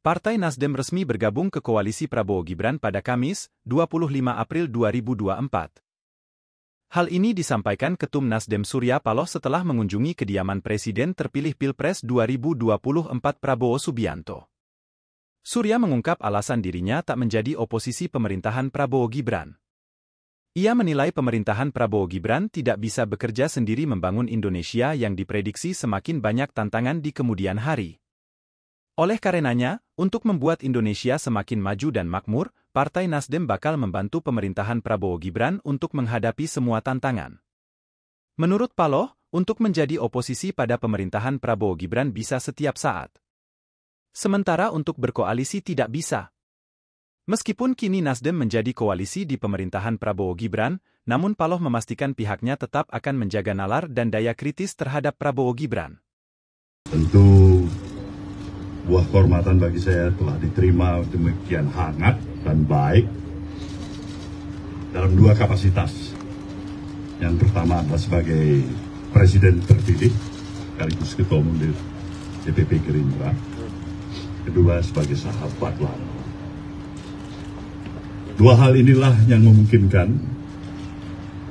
Partai Nasdem resmi bergabung ke koalisi Prabowo Gibran pada Kamis, 25 April 2024. Hal ini disampaikan Ketum Nasdem Surya Paloh setelah mengunjungi kediaman Presiden terpilih Pilpres 2024 Prabowo Subianto. Surya mengungkap alasan dirinya tak menjadi oposisi pemerintahan Prabowo Gibran. Ia menilai pemerintahan Prabowo Gibran tidak bisa bekerja sendiri membangun Indonesia yang diprediksi semakin banyak tantangan di kemudian hari. Oleh karenanya, untuk membuat Indonesia semakin maju dan makmur, Partai Nasdem bakal membantu pemerintahan Prabowo Gibran untuk menghadapi semua tantangan. Menurut Paloh, untuk menjadi oposisi pada pemerintahan Prabowo Gibran bisa setiap saat. Sementara untuk berkoalisi tidak bisa. Meskipun kini Nasdem menjadi koalisi di pemerintahan Prabowo Gibran, namun Paloh memastikan pihaknya tetap akan menjaga nalar dan daya kritis terhadap Prabowo Gibran. Tentu buah kehormatan bagi saya telah diterima demikian hangat dan baik dalam dua kapasitas. Yang pertama adalah sebagai Presiden terpilih, sekaligus Ketua Umum DPP Gerindra. Kedua sebagai sahabat lama. Dua hal inilah yang memungkinkan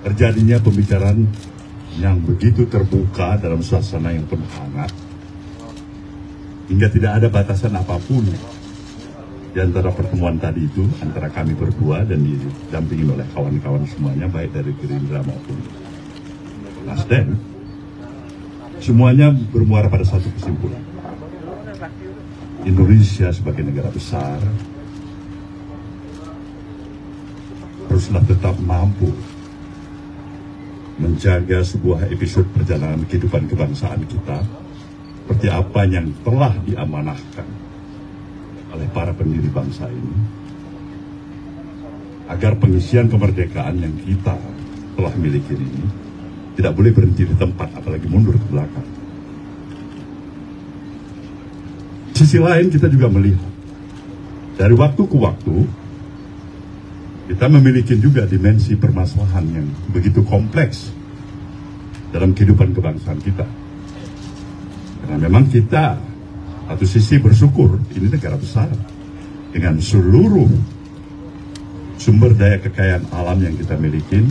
terjadinya pembicaraan yang begitu terbuka dalam suasana yang penuh hangat, hingga tidak ada batasan apapun di antara pertemuan tadi itu, antara kami berdua dan didampingi oleh kawan-kawan semuanya, baik dari Gerindra maupun Nasdem. Semuanya bermuara pada satu kesimpulan. Indonesia sebagai negara besar haruslah tetap mampu menjaga sebuah episode perjalanan kehidupan kebangsaan kita seperti apa yang telah diamanahkan oleh para pendiri bangsa ini, agar pengisian kemerdekaan yang kita telah miliki ini tidak boleh berhenti di tempat, apalagi mundur ke belakang. Sisi lain kita juga melihat, dari waktu ke waktu, kita memiliki juga dimensi permasalahan yang begitu kompleks dalam kehidupan kebangsaan kita. Karena memang kita, satu sisi bersyukur, ini negara besar, dengan seluruh sumber daya kekayaan alam yang kita miliki,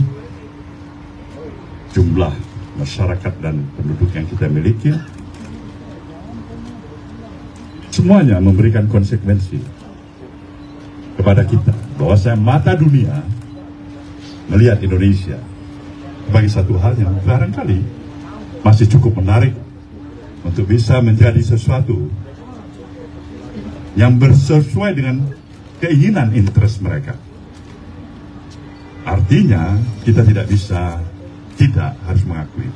jumlah masyarakat dan penduduk yang kita miliki, semuanya memberikan konsekuensi kepada kita, bahwa mata dunia melihat Indonesia sebagai satu hal yang barangkali masih cukup menarik untuk bisa menjadi sesuatu yang bersesuai dengan keinginan interest mereka. Artinya kita tidak bisa tidak harus mengakui.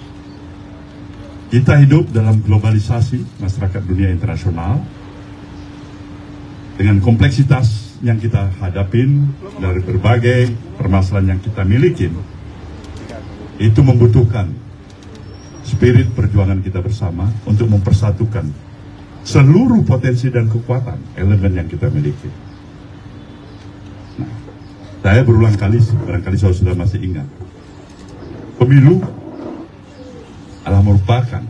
Kita hidup dalam globalisasi masyarakat dunia internasional dengan kompleksitas yang kita hadapin dari berbagai permasalahan yang kita miliki. Itu membutuhkan spirit perjuangan kita bersama untuk mempersatukan seluruh potensi dan kekuatan elemen yang kita miliki. Nah, saya berulang kali, barangkali saya sudah masih ingat, pemilu adalah merupakan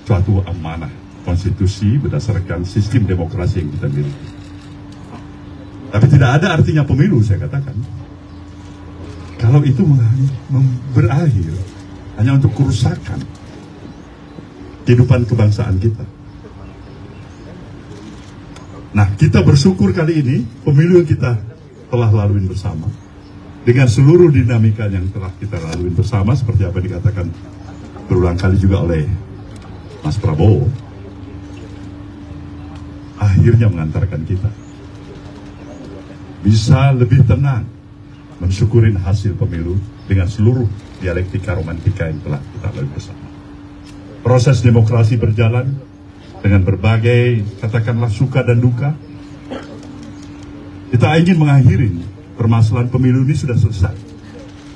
suatu amanah konstitusi berdasarkan sistem demokrasi yang kita miliki. Tapi tidak ada artinya pemilu, saya katakan, kalau itu berakhir hanya untuk kerusakan kehidupan kebangsaan kita. Nah, kita bersyukur kali ini pemilu yang kita telah lalui bersama, dengan seluruh dinamika yang telah kita lalui bersama, seperti apa dikatakan berulang kali juga oleh Mas Prabowo, akhirnya mengantarkan kita bisa lebih tenang mensyukurin hasil pemilu dengan seluruh dialektika romantika yang telah kita lalui bersama. Proses demokrasi berjalan dengan berbagai, katakanlah, suka dan duka. Kita ingin mengakhiri permasalahan pemilu ini sudah selesai.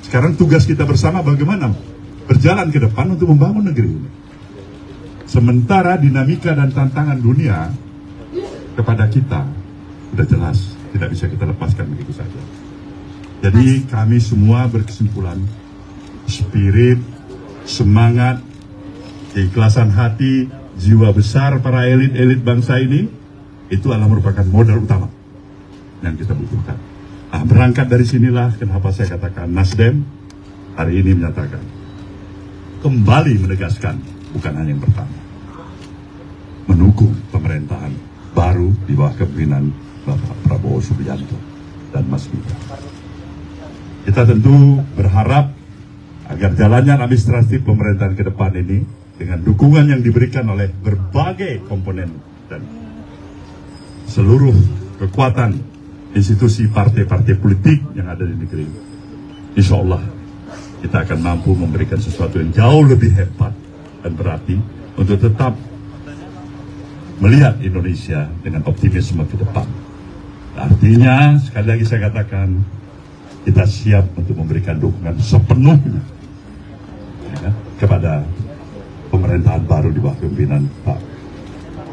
Sekarang tugas kita bersama bagaimana berjalan ke depan untuk membangun negeri ini. Sementara dinamika dan tantangan dunia kepada kita sudah jelas, tidak bisa kita lepaskan begitu saja. Jadi kami semua berkesimpulan, spirit, semangat, keikhlasan hati, jiwa besar para elit-elit bangsa ini Itu adalah merupakan modal utama yang kita butuhkan. Nah, berangkat dari sinilah kenapa saya katakan Nasdem hari ini menyatakan kembali menegaskan, bukan hanya yang pertama, mendukung pemerintahan baru di bawah kepemimpinan Bapak Prabowo Subianto dan Mas Gibran. Kita tentu berharap agar jalannya administratif pemerintahan ke depan ini dengan dukungan yang diberikan oleh berbagai komponen dan seluruh kekuatan institusi partai-partai politik yang ada di negeri, insya Allah kita akan mampu memberikan sesuatu yang jauh lebih hebat dan berarti untuk tetap melihat Indonesia dengan optimisme ke depan. Artinya, sekali lagi saya katakan, kita siap untuk memberikan dukungan sepenuhnya ya, kepada pemerintahan baru di bawah kepemimpinan Pak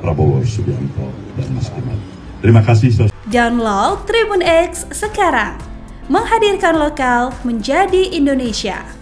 Prabowo Subianto dan Mas Gibran. Terima kasih. Download Tribun X sekarang, menghadirkan lokal menjadi Indonesia.